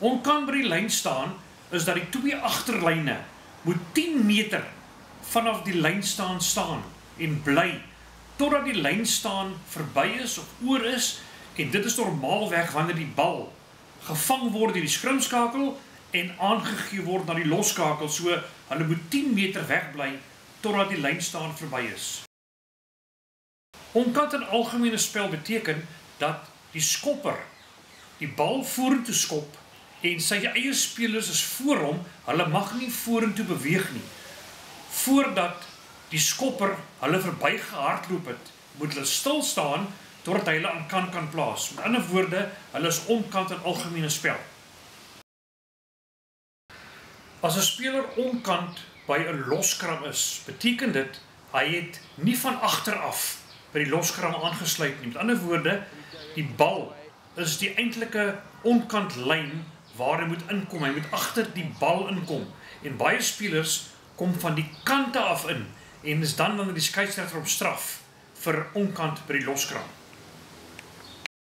Onkant by die lyn staan is dat die twee agterlyne moet 10 meter vanaf die lyn staan en bly totdat die lyn staan verby is of oor is, en dit is normaalweg wanneer die bal gevang word deur die skrimskakel en aangegee word na die losskakel, so hulle moet 10 meter wegbly totdat die lyn staan verby is. Onkant in algemene spel beteken dat die skopper die bal vorentoe skop en sy eie spelers is voor hom, hulle mag nie vorentoe beweeg nie. Voordat die skopper hulle verby gehardloop het, moet hulle stil staan totdat hy hulle aan kant kan plaas. Met ander woorde, hulle is onkant in algemene spel. As 'n speler onkant by 'n loskram is, beteken dit hy het nie van agter af by die loskram aangesluit nie. Met ander woorde, die bal is die eintlike onkant lyn waar hy moet inkom. Hy moet agter die bal inkom. En baie spelers kom van die kante af in en is dan wanneer die skeieregter op straf vir onkant by die loskram.